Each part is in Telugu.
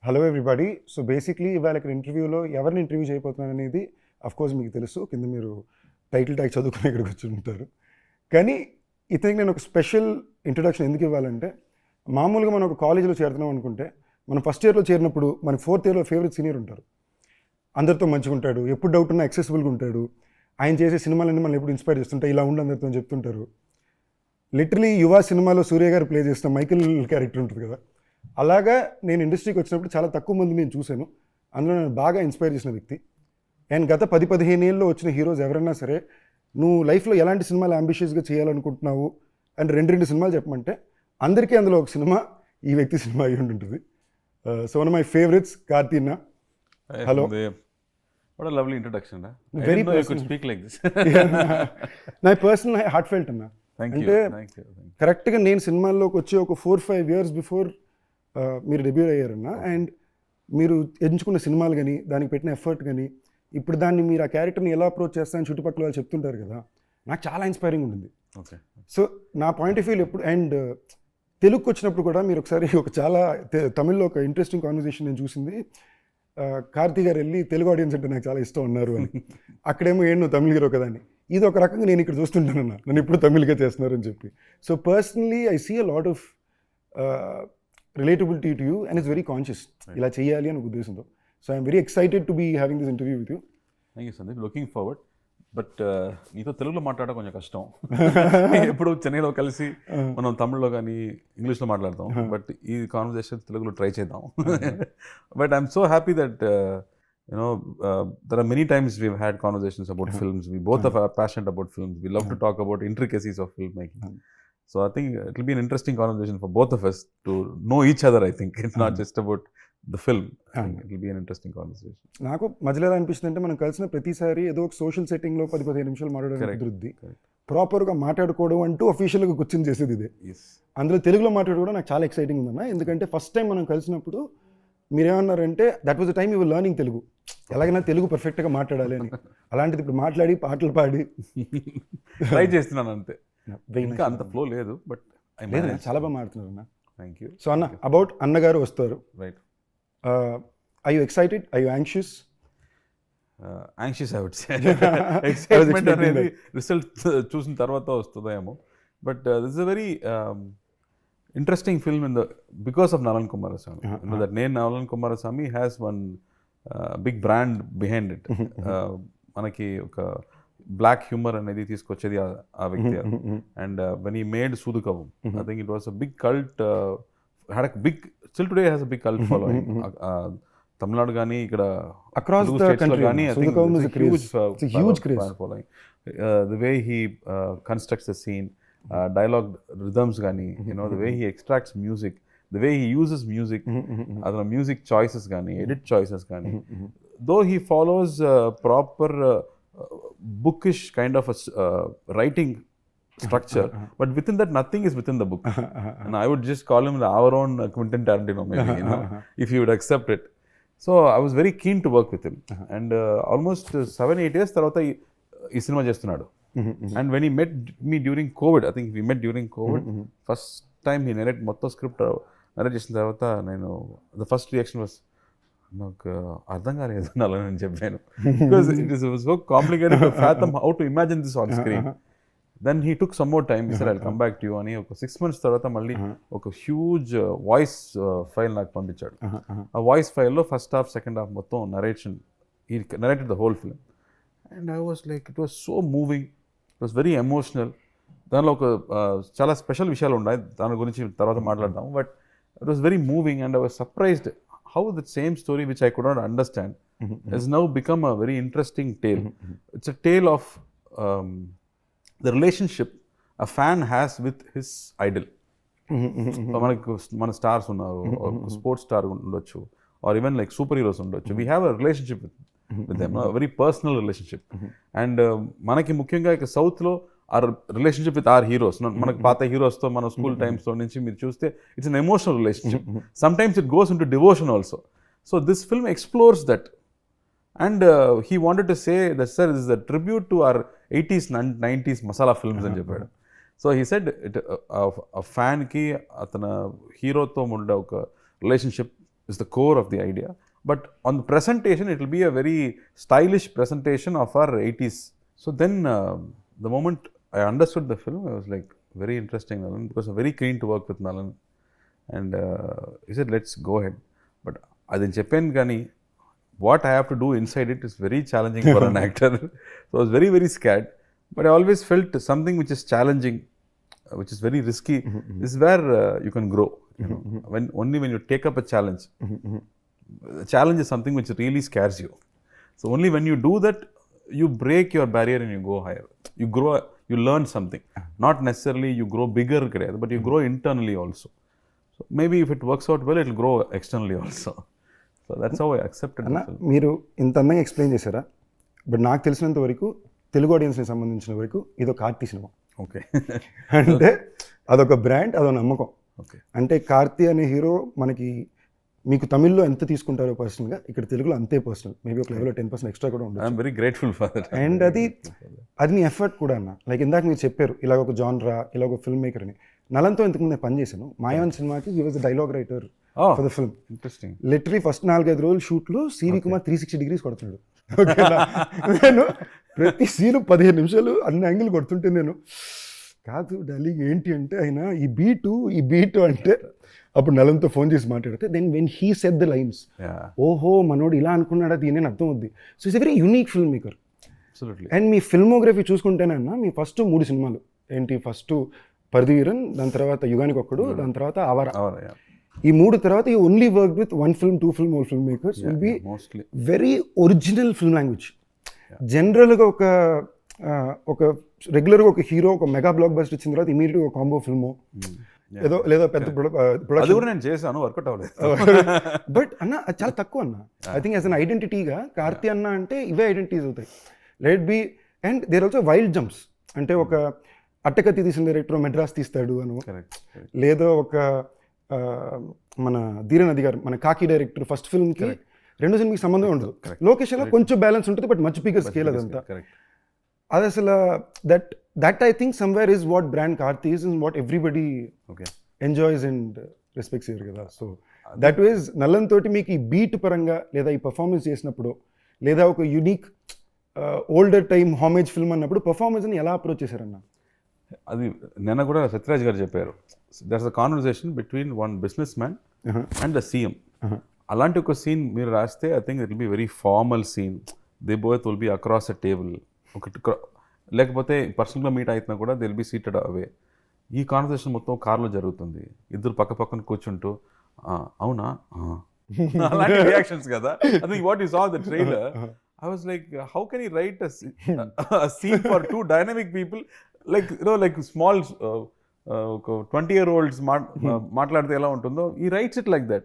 Hello everybody. సో బేసిక్లీ ఇవాళ ఇక్కడ ఇంటర్వ్యూలో ఎవరిని ఇంటర్వ్యూ చేయబోతున్నాను అనేది కోర్స్ మీకు తెలుసు, కింద మీరు టైటిల్ ట్యాగ్ చదువుకుని ఇక్కడికి వచ్చి ఉంటారు. కానీ ఇతనికి నేను ఒక స్పెషల్ ఇంట్రొడక్షన్ ఎందుకు ఇవ్వాలంటే, మామూలుగా మనం ఒక కాలేజీలో చేరుతున్నాం అనుకుంటే, మనం ఫస్ట్ ఇయర్లో చేరినప్పుడు మనకి ఫోర్త్ ఇయర్లో ఫేవరెట్ సీనియర్ ఉంటారు. అందరితో మంచిగా ఉంటాడు, ఎప్పుడు డౌట్ ఉన్నా యాక్సెసిబుల్గా ఉంటాడు, ఆయన చేసే సినిమాలన్నీ మనం ఎప్పుడు ఇన్స్పైర్ చేస్తుంటాయి, ఇలా ఉండి అందరితో చెప్తుంటారు. లిటరలీ యువ సినిమాలో సూర్య గారు ప్లే చేసిన మైకిల్ క్యారెక్టర్ ఉంటుంది కదా, అలాగా నేను ఇండస్ట్రీకి వచ్చినప్పుడు చాలా తక్కువ మంది నేను చూశాను. అందులో నేను బాగా ఇన్స్పైర్ చేసిన వ్యక్తి. అండ్ గత 10-15 ఏళ్ళలో వచ్చిన హీరోస్ ఎవరైనా సరే, నువ్వు లైఫ్లో ఎలాంటి సినిమాలు అంబిషియస్గా చేయాలనుకుంటున్నావు అండ్ రెండు సినిమాలు చెప్పమంటే, అందరికీ అందులో ఒక సినిమా ఈ వ్యక్తి సినిమా అయి ఉంటుంది. So one of my favourites Karthi అన్న. Hello. What a lovely introduction. Very I could speak like this. నా పర్సనల్ హార్ట్ ఫెల్ట్ అన్న. అంటే Thank you. కరెక్ట్గా నేను సినిమాల్లోకి వచ్చి ఒక 4-5 years బిఫోర్ మీరు డెబ్యూ అయ్యారన్న. అండ్ మీరు ఎంచుకున్న సినిమాలు కానీ, దానికి పెట్టిన ఎఫర్ట్ కానీ, ఇప్పుడు దాన్ని మీరు ఆ క్యారెక్టర్ని ఎలా అప్రోచ్ చేస్తారని చుట్టుపక్కల వాళ్ళు చెప్తుంటారు కదా, నాకు చాలా ఇన్స్పైరింగ్ ఉంటుంది. Okay. సో నా పాయింట్ ఆఫ్ వ్యూలో ఎప్పుడు, అండ్ తెలుగుకి వచ్చినప్పుడు కూడా మీరు ఒకసారి ఒక చాలా తమిళ్లో ఒక ఇంట్రెస్టింగ్ కాన్వర్సేషన్ నేను చూసింది. కార్తీ గారు వెళ్ళి తెలుగు ఆడియన్స్ అంటే నాకు చాలా ఇష్టం ఉన్నారు అని, అక్కడేమో నువ్వు తమిళ హీరో కదా అని. ఇది ఒక రకంగా నేను ఇక్కడ చూస్తుంటానన్న, నన్ను ఇప్పుడు తమిళ్గా చేస్తున్నారు అని చెప్పి. So personally I see a lot of relatability to you, and it's very conscious. ఇలా చేయాలి అని ఉద్దేశంతో. So I'm very excited to be having this interview with you. Thank you Sandeep, looking forward. But నీతో తెలుగులో మాట్లాడడం కొంచెం కష్టం. ఎప్పుడు చెన్నైలో కలిసి మనం తమిళ్లో కానీ ఇంగ్లీష్లో మాట్లాడతాం, బట్ ఈ కాన్వర్జేషన్ తెలుగులో ట్రై చేద్దాం. But I'm so happy that there are many times we've had conversations about films. We both are passionate about films. We love to talk about intricacies of filmmaking. So I think it will be an interesting conversation for both of us to know each other. I think it's not just about the film. I think it will be an interesting conversation. నాకు మధ్యలో అనిపిస్తుంది అంటే, మనం కలిసిన ప్రతిసారి ఏదో ఒక సోషల్ సెట్టింగ్లో 10-15 నిమిషాలు మాట్లాడడానికి కుదురుద్ది. ప్రాపర్గా మాట్లాడుకోవడం అంటూ అఫీషియల్గా కూర్చొని చేసేది ఇదే. అందులో తెలుగులో మాట్లాడుకోవడం నాకు చాలా ఎక్సైటింగ్ ఉందన్న. ఎందుకంటే ఫస్ట్ టైం మనం కలిసినప్పుడు మీరేమన్నారంటే, that was the time you were learning Telugu, ఎలాగైనా తెలుగు పర్ఫెక్ట్గా మాట్లాడాలి అని. అలాంటిది ఇప్పుడు మాట్లాడి పాటలు పాడి ట్రై చేస్తున్నాను అంతే. ఇంకా అంత ఫ్లో లేదు, బట్ లేదు, చాలా బాగా మాట్లాడుతున్నారు అన్న. Thank you. సో అన్న, అబౌట్ అన్నగారు వస్తారు. Right. I you excited? I you anxious? Anxious I would say. Excitement అనేది రిజల్ట్ చూసిన తర్వాత వస్తుందేమో. But this is a very interesting film because of Nalan Kumarasamy. You know that name Nalan Kumarasamy has one big brand behind it. మనకి ఒక బ్లాక్ హ్యూమర్ అనేది తీసుకొచ్చేది ఆ వ్యక్తి. And when he made Sudukavu, I think it was a big cult, had a big, still today has a big cult following. Tamil Nadu కానీ ఇక్కడ across the country కానీ Sudukavu is a huge craze following. The way he constructs the scene, dialogue rhythms gani, the way he extracts music, the way he uses music, adana music choices gani, edit choices gani, though he follows proper bookish kind of a writing structure, but within that nothing is within the book. And I would just call him our own Quentin Tarantino maybe, if he would accept it. So I was very keen to work with him. And almost 7-8 years tarvata ee cinema chestunnadu. And when he met me during COVID, I think we met during COVID, first time he narrated మొత్తం స్క్రిప్ట్ narrate చేసిన తర్వాత నేను the first reaction was, నాకు అర్థం కాలేదు అలా నేను చెప్పాను, because it was so complicated to fathom how to imagine this on screen. Then he took some more time. He said I'll come back to you అని ఒక 6 months తర్వాత మళ్ళీ ఒక హ్యూజ్ వాయిస్ ఫైల్ నాకు పంపించాడు. ఆ వాయిస్ ఫైల్లో ఫస్ట్ హాఫ్ సెకండ్ హాఫ్ మొత్తం narration, he narrated the whole film. And I was like, it was so moving. It was very emotional. దానిలో ఒక చాలా స్పెషల్ విషయాలు ఉన్నాయి, దాని గురించి తర్వాత మాట్లాడదాం. But it was very moving and I was surprised how the same story which I could not understand he's now become a very interesting tale. It's a tale of the relationship a fan has with his idol. మనకు మన స్టార్స్ ఉన్నారు, స్పోర్ట్స్ స్టార్ ఉండొచ్చు, or even like super heroes ఉండొచ్చు. We have a relationship with them, a very personal relationship. And మనకి ముఖ్యంగా ఇక సౌత్లో our relationship with our heroes, మనకు పాత హీరోస్తో మన స్కూల్ టైమ్స్తో నుంచి మీరు చూస్తే it's an emotional relationship. Sometimes it goes into devotion also. So this film explores that. And he wanted to say that sir this is the tribute to our 80s and 90s masala films అని చెప్పాడు. సో హీ సెడ్ ఇట్ ఫ్యాన్కి అతను హీరోతో ఉండే ఒక relationship is the core of the idea. But on the presentation, it will be a very stylish presentation of our 80s. So then, the moment I understood the film, I was like, very interesting, Nalan, because I'm very keen to work with Nalan. And he said, let's go ahead. But I didn't Japan Gani. What I have to do inside it is very challenging for an actor. So I was very, very scared. But I always felt something which is challenging, which is very risky, is where you can grow. You know, only when you take up a challenge. The challenge is something which really scares you. So only when you do that, you break your barrier and you go higher. You grow, you learn something. Not necessarily you grow bigger, but you grow internally also. So maybe if it works out well, it will grow externally also. So that's how I accepted the film. మీరు ఇంత అందంగా ఎక్స్ప్లెయిన్ చేశారా, బట్ నాకు తెలిసినంత వరకు తెలుగు ఆడియన్స్కి సంబంధించిన వరకు ఇది ఒక కార్తీ సినిమా. ఓకే. అంటే అదొక బ్రాండ్, అదొక నమ్మకం. ఓకే. అంటే కార్తీ అనే హీరో మనకి మీకు తమిళ్లో ఎంత తీసుకుంటారో పర్సనల్గా, ఇక్కడ తెలుగులో అంతే పర్సనల్. మేబీ ఒక లెవెల్లో 10% ఎక్స్ట్రా కూడా ఉంటుంది. I'm very grateful for that. And అది మీ ఎఫర్ట్ కూడా అన్న. లైక్ ఇందాక మీరు చెప్పారు ఇలాగ ఒక జాన్రా, ఇలా ఒక ఫిల్మ్ మేకర్ అని. నలంతో ఇంతకుముందు నేను పనిచేశాను. మాయావన్ సినిమాకి he was the dialogue writer for the film. Interesting. Literally first 4-5 రోజులు షూట్లో సివి కుమార్ 360 degrees కొడుతున్నాడు. ఓకేనా, నేను ప్రతి సీను 15 నిమిషాలు అన్ని యాంగిల్ కొడుతుంటే నేను కాదు డార్లింగ్ ఏంటి అంటే ఆయన ఈ బీటు అంటే అప్పుడు నలంతో ఫోన్ చేసి మాట్లాడితే then when he said the lines, ఓహో మనోడు ఇలా అనుకున్నాడా దీని అని అర్థం అవుద్ది. So it's a very unique film maker. And మీ ఫిల్మోగ్రఫీ చూసుకుంటేనన్నా మీ ఫస్ట్ 3 సినిమాలు ఏంటి, ఫస్ట్ పరదివీరన్, దాని తర్వాత యుగానికి ఒక్కడు, దాని తర్వాత ఆవారా. ఈ 3 తర్వాత you only work with 1 film, 2 film, all filmmakers will be very original film language. జనరల్గా ఒక రెగ్యులర్గా ఒక హీరో ఒక మెగా బ్లాక్ బస్టర్ ఇచ్చిన తర్వాత ఇమీడియట్గా ఒక కాంబో ఫిల్మో ఏదో లేదా పెద్ద ప్రొడక్షన్ నేను చేశాను, వర్కౌట్ అవ్వలేదు. బట్ అన్న అది చాలా తక్కువ అన్న. ఐ థింక్ యాజ్ అన్ ఐడెంటిటీగా కార్తీ అన్న అంటే ఇవే ఐడెంటిటీస్ అవుతాయి. Let be. And there also wild jumps. అంటే ఒక అట్టకత్తి తీసిన డైరెక్టర్ మెడ్రాస్ తీస్తాడు అను, లేదా ఒక మన ధీరనది గారు మన కాకి డైరెక్టర్ ఫస్ట్ ఫిల్మ్కి 2 సినిమాకి సంబంధం ఉండదు. లొకేషన్లో కొంచెం బ్యాలెన్స్ ఉంటుంది, బట్ మచ్ బిగ్గర్ స్కేల్ అదంతా. అది అసలు that I think somewhere is what brand Karthi is, in what everybody enjoys and respects year కదా. సో దట్ ఈజ్ నల్లన్ తోటి మీకు ఈ బీట్ పరంగా లేదా ఈ పర్ఫార్మెన్స్ చేసినప్పుడు లేదా ఒక యూనిక్ ఓల్డర్ టైమ్ హామేజ్ ఫిల్మ్ అన్నప్పుడు పర్ఫార్మెన్స్ని ఎలా అప్రోచ్ చేశారన్న? అది నిన్న కూడా సత్యరాజ్ గారు చెప్పారు, that's a conversation between one business man and the CM. అలాంటి ఒక సీన్ మీరు రాస్తే I think it will be very formal scene. They both will be across a table. లేకపోతే పర్సనల్గా మీట్ అవుతున్నా కూడా they will be seated away. ఈ కాన్వర్సేషన్ మొత్తం కార్లో జరుగుతుంది, ఇద్దరు పక్క పక్కన కూర్చుంటూ అవునా అలాంటి రియాక్షన్స్ కదా. I think what you saw the trailer, I was like, how can he write a scene for 2 dynamic people? Like, you know, like small 20-year-olds మాట్లాడితే ఎలా ఉంటుందో, he writes it like that,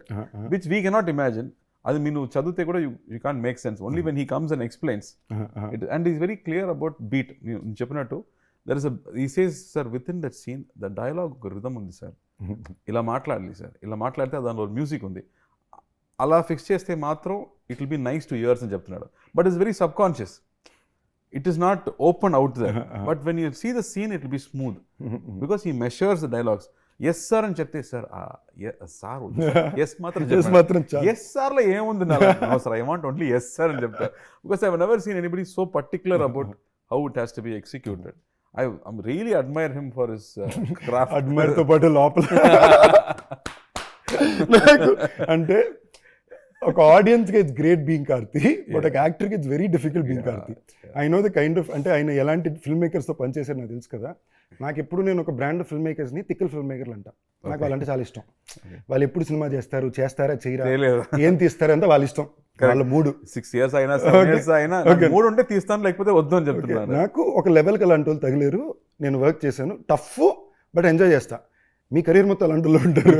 which we cannot imagine. అది మీరు చదివితే కూడా you can't make sense. Only when he comes and explains. And he's very clear about beat. నేను చెప్పినట్టు he says, sir, within that scene, the dialogue rhythm ఉంది సార్, ఇలా మాట్లాడాలి సార్, ఇలా మాట్లాడితే దానిలో మ్యూజిక్ ఉంది, అలా ఫిక్స్ చేస్తే మాత్రం it will be nice to ears అని చెప్తున్నాడు. But it's very sub conscious, it is not open out there. But when you see the scene it will be smooth because he measures the dialogues. Yes sir అని చెప్తే సార్ సార్ ఎస్ మాత్రం ఎస్ సార్ లో ఏముంది sir, I want only yes sir అని చెప్తారు. Because I have never seen anybody so particular about how it has to be executed. I really admire him for his craft. Admire తో పాటు లోపల అంటే ఒక ఆడియన్స్కి it's great being Karthi, but ఒక యాక్టర్కి it's very difficult being Karthi. I know the kind of, అంటే ఆయన ఎలాంటి ఫిల్మ్ మేకర్స్తో పనిచేశారు నాకు తెలుసు కదా. నాకు ఎప్పుడు నేను ఒక బ్రాండ్ ఫిల్మ్ మేకర్స్ని తిక్కల్ ఫిల్మ్ మేకర్లు అంట. నాకు వాళ్ళంటే చాలా ఇష్టం. వాళ్ళు ఎప్పుడు సినిమా చేస్తారా చేయరా, ఏం తీస్తారా అంతా వాళ్ళ ఇష్టం. వాళ్ళ 6 years అయినా 7 years అయినా 3 ఉంటే తీస్తాను, లేకపోతే వద్దు అని చెప్తున్నాను. నాకు ఒక లెవెల్కి అలాంటి వాళ్ళు తగిలేరు. నేను వర్క్ చేశాను, టఫ్ బట్ ఎంజాయ్ చేస్తా. మీ కెరీర్ మొత్తం అలాంటి వాళ్ళు ఉంటారు.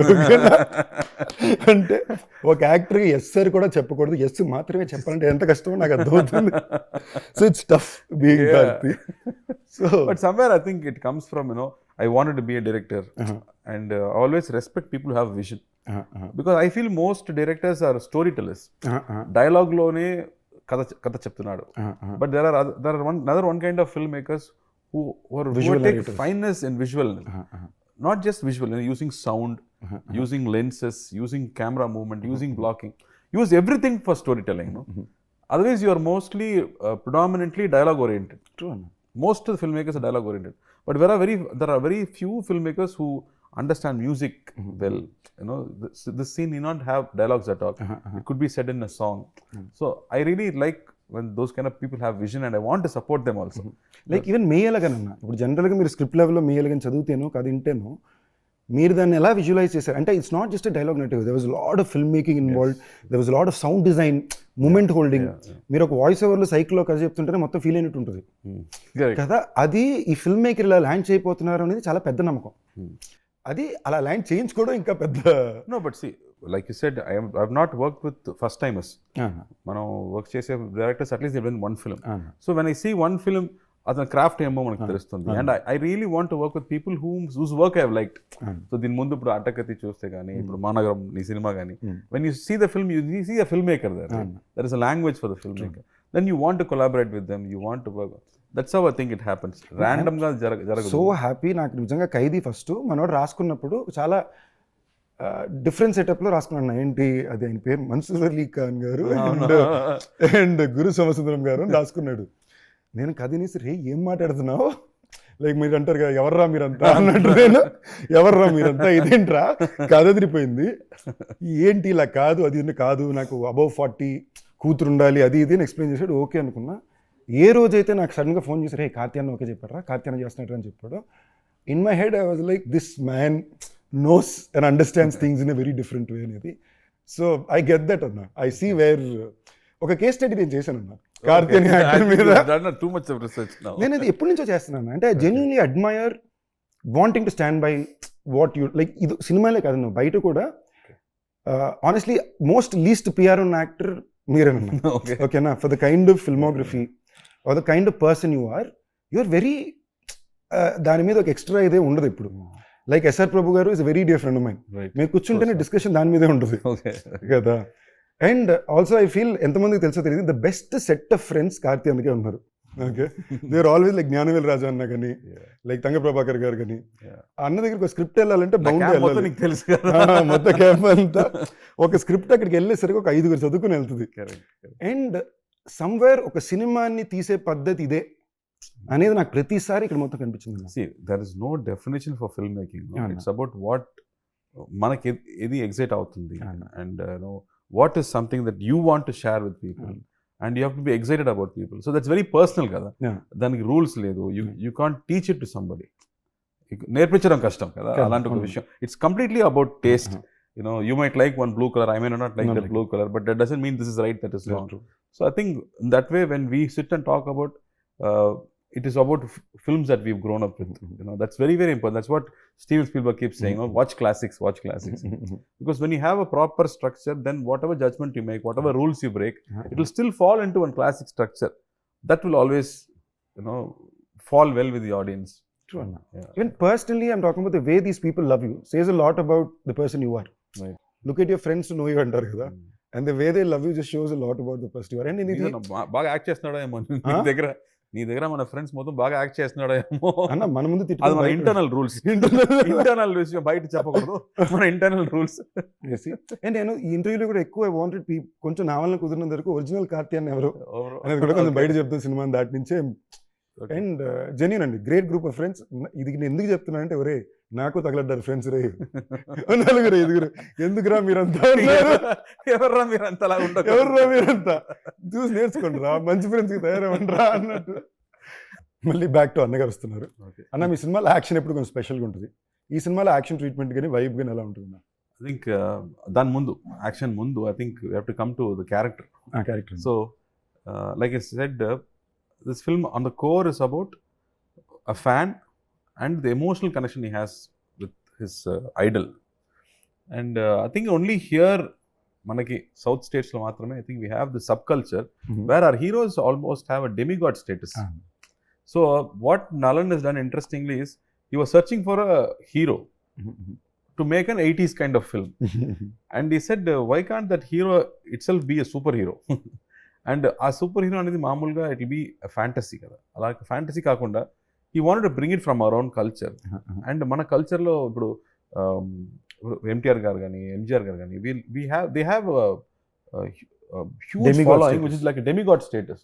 అంటే ఒక యాక్టర్కి ఎస్ సార్ కూడా చెప్పకూడదు, ఎస్ మాత్రమే చెప్పాలంటే ఎంత కష్టమో నాకు అర్థమవుతుంది. So it's tough being Karthi. So but somewhere I think it comes from, you know, I wanted to be a director, and I always respect people who have vision, because I feel most directors are storytellers. Dialogue lone katha cheptunadu, but there are another one kind of filmmakers who take fineness in visual, not just visual, using sound, using lenses, using camera movement, using blocking, use everything for storytelling. Otherwise, you are mostly predominantly dialogue oriented. True. Most of the filmmakers are dialogue oriented, but there are very few filmmakers who understand music well. This scene need not have dialogues at all. It could be said in a song. So I really like when those kind of people have vision, and I want to support them also. Like even మీ ఎలాగనన్నా ఇప్పుడు జనరల్గా మీరు స్క్రిప్ట్ లెవెల్లో మీ ఎలాగని చదివితేనో కథ వింటేనో మీరు దాన్ని ఎలా విజువలైజ్ చేశారు అంటే it's not just dialogue native, there was lot of film making involved, there was lot of sound design, movement holding. మీరు ఒక వాయిస్ ఓవర్లో సైకిల్లో కథ చెప్తుంటేనే మొత్తం ఫీల్ అయినట్టు ఉంటుంది కదా. అది ఈ ఫిల్మ్ మేకర్ ఇలా ల్యాండ్ చేయబోతున్నారు అనేది చాలా పెద్ద నమ్మకం. అది అలా ల్యాండ్ చేయించుకోవడం ఇంకా పెద్ద. No but see like you said I have not work with first timers. మనం వర్క్ చేసే directors at least they done one film. So when I see one film అతని క్రాఫ్ట్ ఏమో మనకు తెలుస్తుంది. And I really want to work with people whose work I have liked. So దీని ముందు ఇప్పుడు అట్టకత్తి చూస్తే కానీ, ఇప్పుడు మానగరం నీ సినిమా కానీ, when you see the film you see the film maker there is a language for the film maker. Then you want to collaborate with them, you want to work. That's how I think it happens. ర్యాండమ్గా జరగదు. So happy. నాకు నిజంగా ఖైదీ ఫస్ట్ మనోడు రాసుకున్నప్పుడు చాలా డిఫరెంట్ సెటప్లో రాసుకున్నాను. ఏంటి అది ఆయన పేరు మన్సూర్ అలీ ఖాన్ గారు అండ్ గురు సోమసుందరం గారు అని రాసుకున్నాడు. నేను కథని రే ఏం మాట్లాడుతున్నావు, లైక్ మీరు అంటారు కదా ఎవర్రా మీరంతా అన్నట్టు. నేను ఎవర్రా మీరంతా, ఇదేంట్రా కథ తిరిగిపోయింది, ఏంటి ఇలా కాదు అది కాదు, నాకు అబౌవ్ 40 కూతురు ఉండాలి అది ఇది అని ఎక్స్ప్లెయిన్ చేశాడు. ఓకే అనుకున్నా. ఏ రోజైతే నాకు సడన్గా ఫోన్ చేసి రే కార్తీ అన్న ఓకే చెప్పారా, కార్తీ అన్న చేస్తున్నట్టు అని చెప్పాడు, in my head I was like this man knows and understands things in a very different way అనేది. సో ఐ గెట్ దట్ అన్న. ఐ సీ వేర్ ఒక కేస్ స్టడీ నేను చేశాను అన్న కార్తీ అని యాక్టర్ మీద. నేను అది ఎప్పటి నుంచో చేస్తున్నాను. అంటే I genuinely admire wanting to stand by what you like. ఇది సినిమాలే కాదన్న, బయట కూడా ఆనెస్ట్లీ మోస్ట్ లీస్ట్ పిఆర్ ఉన్న యాక్టర్ మీరేనన్నా. ఓకేనా, for the kind of filmography or the kind of person you are very దాని మీద ఒక ఎక్స్ట్రా ఇదే ఉండదు ఇప్పుడు. Like S R Prabhu garu is very dear friend of mine. మీరు కూర్చుంటేనే డిస్కషన్ దాని మీదే ఉంటుంది కదా. అండ్ ఆల్సో ఐ ఫీల్ ఎంతమందికి తెలుసో తెలియదు, the best set of friends Karthi అందుకే ఉన్నారు. Okay, they are always like Gnanavel Raja అన్న కానీ, లైక్ తంగ ప్రభాకర్ గారు కానీ. అన్న దగ్గరికి ఒక స్క్రిప్ట్ వెళ్ళాలంటే బౌండ్ తెలుసు మొత్తం క్యాంప్ అంతా ఒక స్క్రిప్ట్ అక్కడికి వెళ్ళేసరికి ఒక 5 చదువుకుని వెళ్తుంది. అండ్ సమ్వేర్ ఒక సినిమాని తీసే పద్ధతి ఇదే అనేది నాకు ప్రతిసారి ఇక్కడ మొత్తం కనిపించింది. See, there is no definition for filmmaking. No? It's about what మనకి ఏది ఎగ్జైట్ అవుతుంది, and what is something that you want to share with people, and you have to be excited about people. So that's very personal కదా. దానికి రూల్స్ లేదు. You can't teach it to somebody. నేర్పించడం కష్టం కదా అలాంటి ఒక విషయం. It's completely about taste. You might like one blue color, I may not like that blue color, but that doesn't mean this is right, that is wrong. So I think in that way, when we sit and talk about it is about films that we've grown up with. That's very, very important. That's what Steven Spielberg keeps saying, watch classics. Because when you have a proper structure, then whatever judgment you make, whatever rules you break, it will still fall into one classic structure. That will always, fall well with the audience. True. Yeah. Even personally, I'm talking about the way these people love you says a lot about the person you are. Right. Look at your friends to know you under kada. And the way they love you just shows a lot about the person you are. And బాగా యాక్ట్ చేస్తున్నాడో ఏమో నీ దగ్గర మన ఫ్రెండ్స్ మొత్తం బాగా యాక్ట్ చేస్తున్నాడో ఏమో అన్న. మన ముందు అది మన ఇంటర్నల్ రూల్స్. ఇంటర్నల్ రూల్స్ బయట చెప్పకూడదు, మన ఇంటర్నల్ రూల్స్. అండ్ నేను ఈ ఇంటర్వ్యూలో కూడా ఎక్కువ ఐ వాంటెడ్ కొంచెం నా వల్ల కుదిరినంత వరకు ఒరిజినల్ కార్తీ అని ఎవరు అనేది కూడా కొంచెం బయట చెప్తాను సినిమా దాటి నుంచే. అండ్ జెన్యూన్ అండి, గ్రేట్ గ్రూప్ ఆఫ్ ఫ్రెండ్స్. ఇది నేను ఎందుకు చెప్తున్నానంటే ఒరే నాకు తగలడ్డారు ఫ్రెండ్స్ రే 4-5 ఎందుకురా మీరంతా, ఎవర్రా మీరంతా అలా ఉంటారు, ఎవర్రా మీరంతా చూసి నేర్చుకోండి రా, మంచి ఫ్రెండ్స్కి తయారవ్వండిరా అన్నట్టు. మళ్ళీ బ్యాక్ టు అన్నగారు వస్తున్నారు. అన్న మీ సినిమాలో యాక్షన్ ఎప్పుడు కొంచెం స్పెషల్గా ఉంటుంది. ఈ సినిమాలో యాక్షన్ ట్రీట్మెంట్ కానీ వైబ్ కానీ ఎలా ఉంటుంది? ఐ థింక్ దాని ముందు యాక్షన్ ముందు I think you have to come to the character. So like I said, this film on the core is about a fan and the emotional connection he has with his idol. And I think only here manaki south states lo maatrame I think we have the subculture where our heroes almost have a demigod status. So what Nalan has done interestingly is he was searching for a hero to make an 80s kind of film. And he said, why can't that hero itself be a superhero? And ఆ సూపర్ హీరో అనేది మామూలుగా ఇట్ విల్ బి ఫ్యాంటసీ కదా. అలా ఫ్యాంటసీ కాకుండా he wanted to bring it from our own culture. And మన కల్చర్లో ఇప్పుడు ఎన్టీఆర్ గారు కానీ ఎంజిఆర్ గారు కానీ they have huge Demigod following status. Which is like demigod status.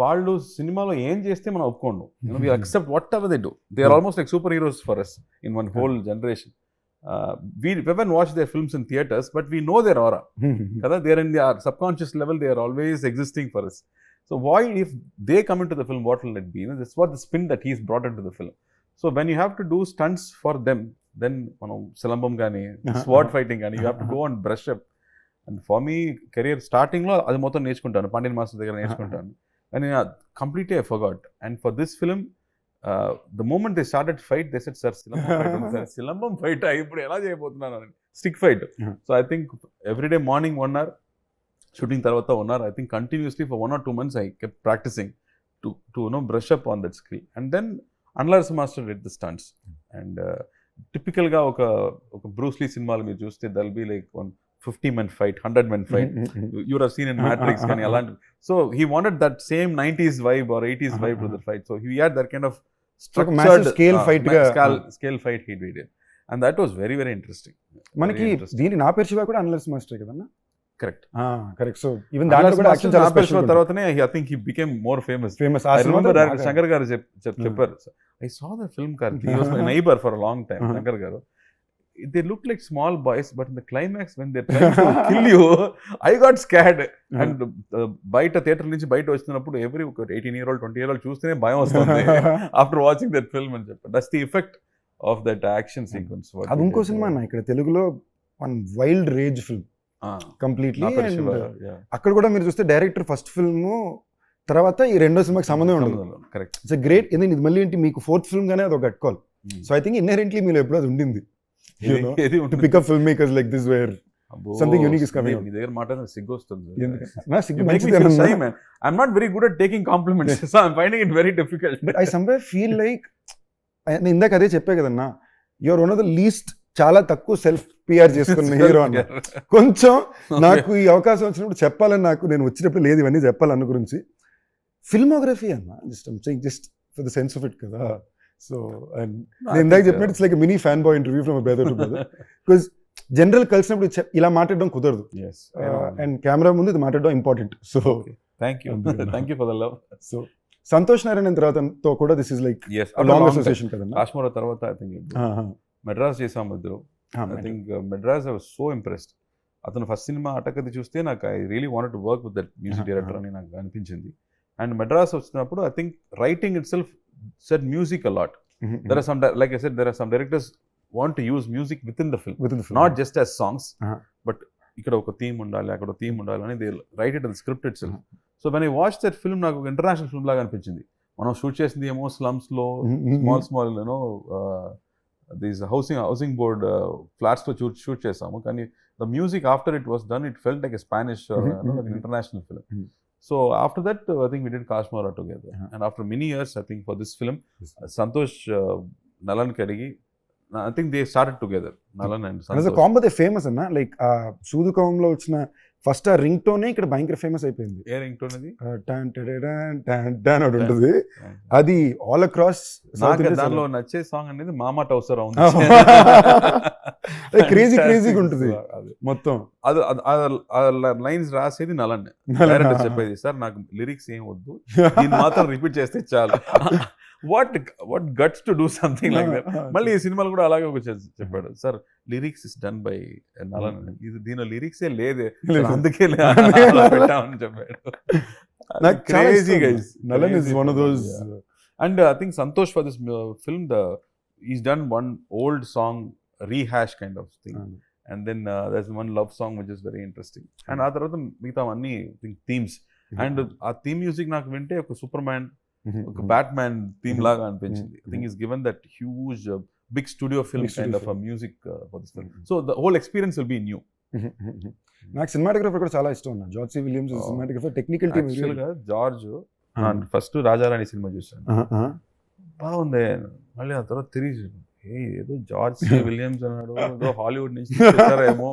వాళ్ళు సినిమాలో ఏం చేస్తే మనం ఒప్పుకోండు. We accept whatever they do. They are almost like super heroes for us in one whole generation. We haven't watched their films in theaters, but we know their aura. Kada, they are in their subconscious level, they are always existing for us. So why, if they come into the film, what will it be? You know, that's what the spin that he's brought into the film. So when you have to do stunts for them, then silambam gani, sword fighting gani, you have to go and brush up. And for me, career starting lo adi mottham nechukuntanu, Pandian master దగ్గర nechukuntanu. And completely I forgot. And for this film, the moment they started fight, they said, sir, silambam fight ippudu ela cheyabothunnaru, stick fight. So I think every day morning 1 hour, shooting tarvata 1 hour, I think continuously for 1 or 2 months I kept practicing to brush up on that skill. And then Annagaru master did the stunts. And typical ga oka Bruce Lee cinemalu meer chuste there'll be like one 50-man fight, 100-man fight. You would have seen in Matrix kani alanti. So he wanted that same 90s vibe or 80s vibe to the fight. So he had that kind of structured scale fight scale fight he did it. And that was very, very interesting. మనకి దీని నా పేరు శివ కూడా అనలస్ మాస్టర్ కదన్నా. Correct. Correct. So even దాంట్లో కూడా యాక్షన్ చాలా స్పెషల్. తర్వాతనే I think he became more famous. I remember Shankar garu చెప్పారు, I saw the film Karthi. He was my neighbor for a long time. Shankar garu, they look like small boys, but in the climax when they're trying to kill you, I got scared. And బయట థియేటర్ నుంచి బయట వచ్చినప్పుడు every 18-year-old 20-year-old చూస్తేనే భయం వస్తుంది after watching that film అని చెప్పారు. That's the effect of that action sequence. అది ఇంకో సినిమా అన్న, ఇక్కడ తెలుగులో one wild rage film completely. అక్కడ కూడా మీరు చూస్తే డైరెక్టర్ ఫస్ట్ ఫిల్మ్ తర్వాత ఈ రెండో సినిమాకి సంబంధం ఉండదు. కరెక్ట్. It's great. ఇది మళ్ళీ ఏంటి మీకు ఫోర్త్ ఫిల్మ్ గానే అది ఒక గట్టుకోవాలి. సో ఐ థింక్ ఇన్హెరెంట్లీ మీరు ఎప్పుడు అది ఉండింది. You know, to pick up filmmakers like this where something unique is coming out. మీ దగ్గర మాట్లాడిన సిగ్గు వస్తుంది. నా సిగ్గు మంచిదే. I'm not very good at taking compliments, so I'm finding it very difficult. But I somewhere feel like, నేను ఇందాక అదే చెప్పే కదన్నా, you're one of the least, చాలా తక్కువ సెల్ఫ్ పిఆర్ చేసుకున్న హీరో అన్న. కొంచెం నాకు ఈ అవకాశం వచ్చినప్పుడు చెప్పాలని, నాకు నేను వచ్చినప్పుడు లేదు ఇవన్నీ చెప్పాలన్న గురించి. ఫిల్మోగ్రఫీ అన్న, just for the sense of it కదా. సో అండ్ నేను ఇందాక చెప్పినట్టు it's like mini fan boy interview from brother to brother. Because general కలిసినప్పుడు ఇలా మాట్లాడడం కుదరదు, అండ్ కెమెరా ముందు ఇది మాట్లాడడం important. So thank you for the love. So Santosh Narayana తర్వాతతో కూడా this is like long association కదా. కాశ్మీర్ తర్వాత ఐ థింక్ మెడ్రాస్ చేసాం ఇద్దరు. I think Madras I was so impressed. అతను ఫస్ట్ సినిమా అటకది చూస్తే నాకు I really wanted to work with that music director అని నాకు అనిపించింది. అండ్ మెడ్రాస్ వచ్చినప్పుడు I think writing it self said music a lot. There are some, like I said, there are some directors want to use music within the film, not just as songs, but ikkada oka theme undali, akkada theme undali ani they write it in the script itself. So when I watched that film, నాకు ఒక ఇంటర్నేషనల్ ఫిల్మ్ లాగా అనిపించింది. మనం షూట్ చేసింది ఏమో స్లమ్స్ లో small these housing board flats లో షూట్ చేసాము. కానీ the music after it was done, it felt like a Spanish or like an international film. So after that, I think we did Kashmara together. And after many years, I think for this film, Santosh Nalan Kadigi, I think they started together. Nalan and Santosh. As a combo, they famous anna. Like Sudukamlo వచ్చిన ఫస్ట్ ఆ రింగ్ టోనే ఇక్కడ భయంకర ఫేమస్ అయిపోయింది. ఏ రింగ్ టోన్ అది? టాన్ టడడన్ టాన్ టాన్ అని ఉంటుంది. అది ఆల్ అక్రాస్ సౌత్ ఇండియా. దానిలో నచ్చే సాంగ్ అనేది మామా టౌసర్ ఉంది. క్రేజీగా ఉంటుంది మొత్తం. అది లైన్స్ రాసేది నలన్. డైరెక్టర్ చెప్పేది, సార్ నాకు లిరిక్స్ ఏం వద్దు, దీన్ని మాత్రం రిపీట్ చేస్తే చాలు. What guts to do something like that. మళ్ళీ ఈ సినిమాలు కూడా అలాగే చెప్పాడు, sir lyrics is done by Nalan, ఇది దీని లిరిక్సే లేదే, అందుకే పెట్టామని చెప్పాడు. Crazy guys. Nalan is one of those. And I think Santosh for this film, he's done one old song rehash kind of thing. And then there's one love song which is very interesting. And ఆ తర్వాత మిగతా అన్ని థీమ్స్. అండ్ ఆ థీమ్ మ్యూజిక్ నాకు వింటే ఒక సూపర్ మ్యాన్, ఒక బ్యాట్మ్యాన్ థీమ్ లాగా అనిపించింది. I think he's given that huge big studio film kind of a music for this film. So the whole experience will be new. నాకు సినిమాటోగ్రఫర్ కూడా చాలా ఇష్టం ఉన్నా. George C Williams cinematographer, technical team. యాక్చువల్గా జార్జ్ ఫస్ట్ రాజారాణి సినిమా చూసాను, బాగుంది. మళ్ళీ ఆ తర్వాత తిరిగి ఏదో జార్జ్ సి విలియమ్స్ అన్నాడు, ఏదో హాలీవుడ్ నుంచి వచ్చారేమో,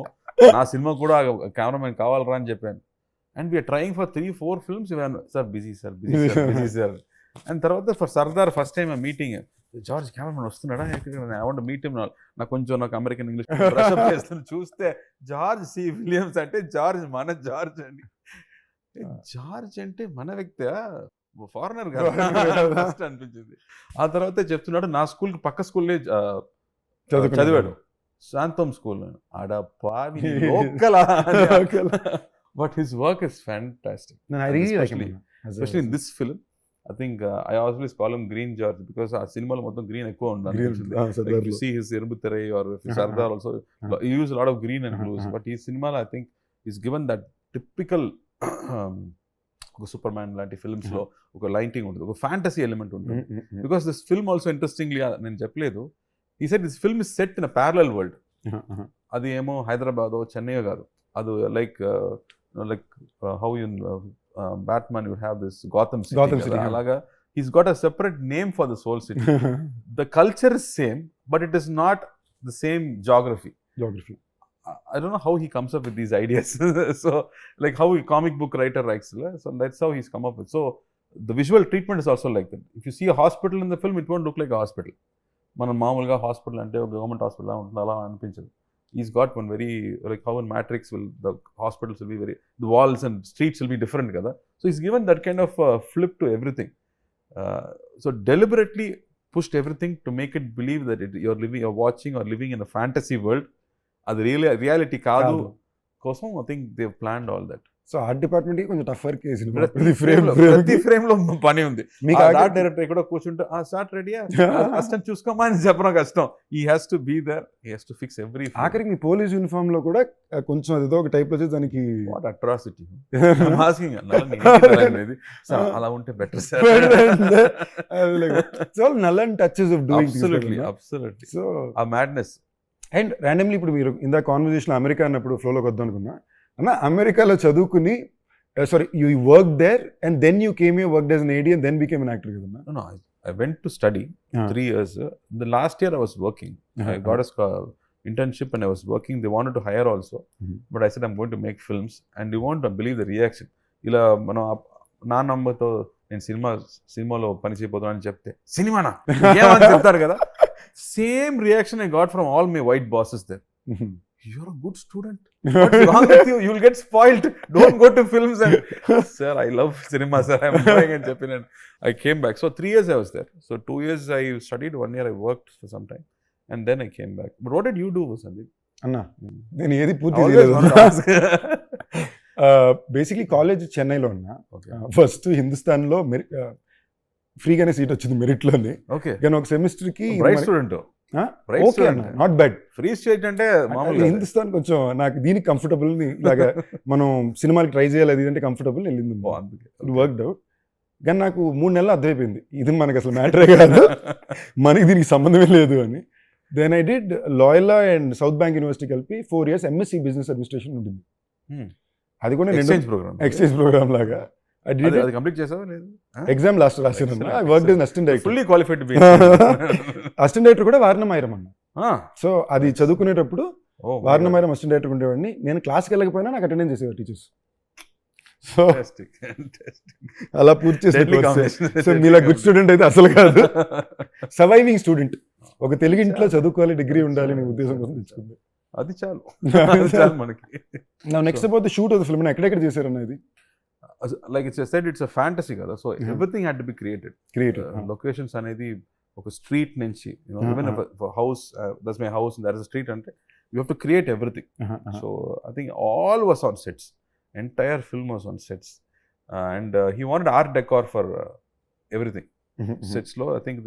నా సినిమా కూడా కెమెరామెన్ కావాలరా అని చెప్పాను. And we're trying for 3-4 films, sir busy sir. And తర్వాత for Sardar first time meeting, George cameraman వస్తున్నాడా, ఐ వాంట్ మీట్ హిమ్. నాకు కొంచెం నాకు అమెరికన్ ఇంగ్లీష్ బ్రషప్ చేస్తాను. చూస్తే జార్జ్ సి విలియమ్స్ అంటే జార్జ్ మన జార్జ్ అండి. జార్జ్ అంటే మన వ్యక్తి, ఫారినర్ కదా ఫస్ట్ అనిపించింది. ఆ తర్వాత చెప్తున్నాడు నా స్కూల్కి పక్క స్కూల్లో చదివాడు, శాంతం స్కూల్. ఆడ పావి లోకలా, but his work is fantastic, especially in this film. I think I always call him Green George because ఆ సినిమాలో మొత్తం గ్రీన్ ఎక్కువ ఉండాలి. Like you see his Erubutharai or Sardar also, he used a lot of green and blues. But ఈ సినిమాలో I think he's given that typical ఒక సూపర్మ్యాన్ లాంటి ఫిల్మ్స్ లో ఒక లైటింగ్ ఉంటుంది, ఒక ఫ్యాంటసీ ఎలిమెంట్ ఉంటుంది. Because this film also interestingly, నేను చెప్పలేదు, ఈ set this film is set in a parallel world. అది ఏమో హైదరాబాద్ చెన్నై కాదు, అది like how in Batman you have this Gotham City. Alaga, he's got a separate name for this whole city. The culture is same, but it is not the same geography. I don't know how he comes up with these ideas. So like how a comic book writer writes, so that's how he's come up with. So the visual treatment is also like that. If you see a hospital in the film, it won't look like a hospital. మనం మామూలుగా హాస్పిటల్ అంటే ఒక గవర్నమెంట్ హాస్పిటల్ ఉంటుంది అలా అనిపించదు. He's got one very, like how in Matrix the hospitals will be very, the walls and streets will be different kada. So he's given that kind of flip to everything. So deliberately pushed everything to make it believe that you're watching or living in a fantasy world. Adi really reality kaadu kosam I think they've planned all that. So art department కొంచెం టఫ్ వర్క్ ప్రతి ఫ్రేమ్ లో పని ఉంది. ఆర్ట్ డైరెక్టర్ కూడా కూర్చుంటే స్టార్ట్ రెడీయా అసిస్టెంట్ చూసుకోమా అని చెప్పడం కష్టం. He has to be there, he has to fix every. ఆఖరికి మీ పోలీస్ యూనిఫామ్ లో కూడా కొంచెం ఏదో ఒక టైప్ లో దానికి వాట్ అట్రాసిటీ ఆస్కింగ్ అలా ఉంటే better sir. So Nallan touches of doing absolutely so ఆ మ్యాడ్నెస్. అండ్ ర్యాండమ్లీ ఇప్పుడు మీరు ఇందా కాన్వర్జేషన్ అమెరికా అన్నప్పుడు ఫ్లోలోకి వద్దాం అనుకున్నా, అన్న అమెరికాలో చదువుకుని sorry you work there and then you came you work as an AD and then became an actor కదన్నా? No, I went to study 3 years. The last year I was working. I got a internship and I was working. They wanted to hire also, but I said I'm going to make films, and you won't believe the reaction. ఇలా మనం నా నంబర్తో నేను సినిమాలో పని చేయబోతున్నాను చెప్తే సినిమానా ఏమని చెప్తారు కదా, same reaction I got from all my white bosses there. You're a good student. What's wrong with you? You'll get spoiled. Don't go to films. And sir, I love cinema, sir. I'm going and jumping. And I came back. So 3 years I was there. So 2 years I studied. 1 year I worked for some time, and then I came back. But what did you do, Sandeep? Anna, నేను ఏది పూర్తి చేయలేదు. బేసిక్లీ కాలేజ్ చెన్నైలో ఉన్నా. ఫస్ట్ హిందుస్థాన్లో ఫ్రీగానే సీట్ వచ్చింది మెరిట్లోని. కానీ ఒక సెమిస్టర్కి student not bad. Free state అంటే హిందుస్థాన్ కొంచెం నాకు దీనికి కంఫర్టబుల్, ఇలాగా మనం సినిమాకి ట్రై చేయాలి అది అంటే కంఫర్టబుల్ వెళ్ళింది, వర్క్డ్ అవుట్. కానీ నాకు 3 నెలలు అర్థమైపోయింది ఇది మనకి అసలు మ్యాటరే కాదు, మనకి దీనికి సంబంధమే లేదు అని. Then I did Loyola and South Bank University కలిపి 4 years ఎంఎస్సీ బిజినెస్ అడ్మినిస్ట్రేషన్ ఉంటుంది. అది కూడా ఎక్స్చేంజ్ ప్రోగ్రామ్ లాగా. కంప్లీట్ చేసావా లేదు? ఎగ్జామ్ లాస్ట్ రాసాను. I worked as assistant director. Fully qualified to be assistant director కూడా వారణమాయిరం అన్న. సో అది చదువుకునేటప్పుడు వారణమాయిరం అసిస్టెంట్ డైరెక్టర్ ఉండేవాడిని. నేను క్లాస్కి వెళ్ళకపోయినా నాకు అటెండెన్స్ చేసేవారు టీచర్స్. సో అలా పూర్తి చేసి, సో మీలా గుడ్ స్టూడెంట్ అయితే అసలు కాదు, సర్వైవింగ్ స్టూడెంట్. ఒక తెలుగు ఇంట్లో చదువుకోవాలి, డిగ్రీ ఉండాలి అనే ఉద్దేశం కోసం తెచ్చుకుంది. అది చాలు మనకి. Next about the shoot of the film, ఎక్కడెక్కడ చేశారు అన్నది? Like it's said, it's a fantasy kada, so everything had to be created. Locations anedi oka street nunchi, even if a house, that's my house and there is a street ante you have to create everything. So I think all was on sets, entire film was on sets, and he wanted art decor for everything. Sets lo I think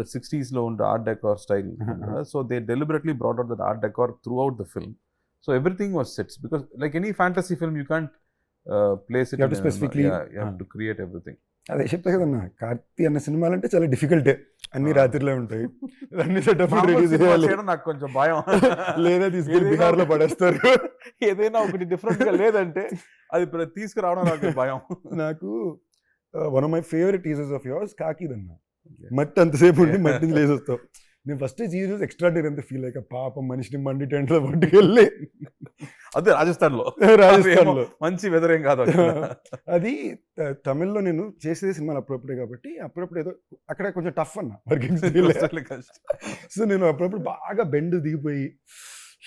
the 60s lo und art decor style, so they deliberately brought out that art decor throughout the film. So everything was sets, because like any fantasy film you can't place it, you have to specifically, you have to create everything. అదే చెప్తా కదన్నా, కార్తీ అన్న సినిమాలు అంటే చాలా డిఫికల్టే, అన్ని రాత్రిలో ఉంటాయి, అన్ని సెటప్ రెడీ చేయాలి. నాకు కొంచెం భయం, లేదా తీసుకెళ్ళి బిహార్లో పడేస్తారు, ఏదైనా ఒకటి డిఫరెంట్ గా లేదంటే అది తీసుకురావడం నాకు భయం. నాకు one of my favourite teasers of yours కాకిదన్న. మట్టి అంతసేపు ఉండి మట్టిని లేసొస్తావు. నేను ఫస్ట్ సీరియస్ ఎక్స్ట్రాడినరీ అంతా ఫీల్ అయ్యాక పాపం మనిషిని మండి టెంట్లో పట్టుకెళ్ళి అదే రాజస్థాన్లో మంచి వెదర్ ఏం కాదు అది తమిళ్లో నేను చేసేది సినిమాలు అప్పుడప్పుడే కాబట్టి అప్పుడప్పుడు ఏదో అక్కడ కొంచెం టఫ్ అన్న వర్కింగ్ సో నేను అప్పుడప్పుడు బాగా బెండ్ దిగిపోయి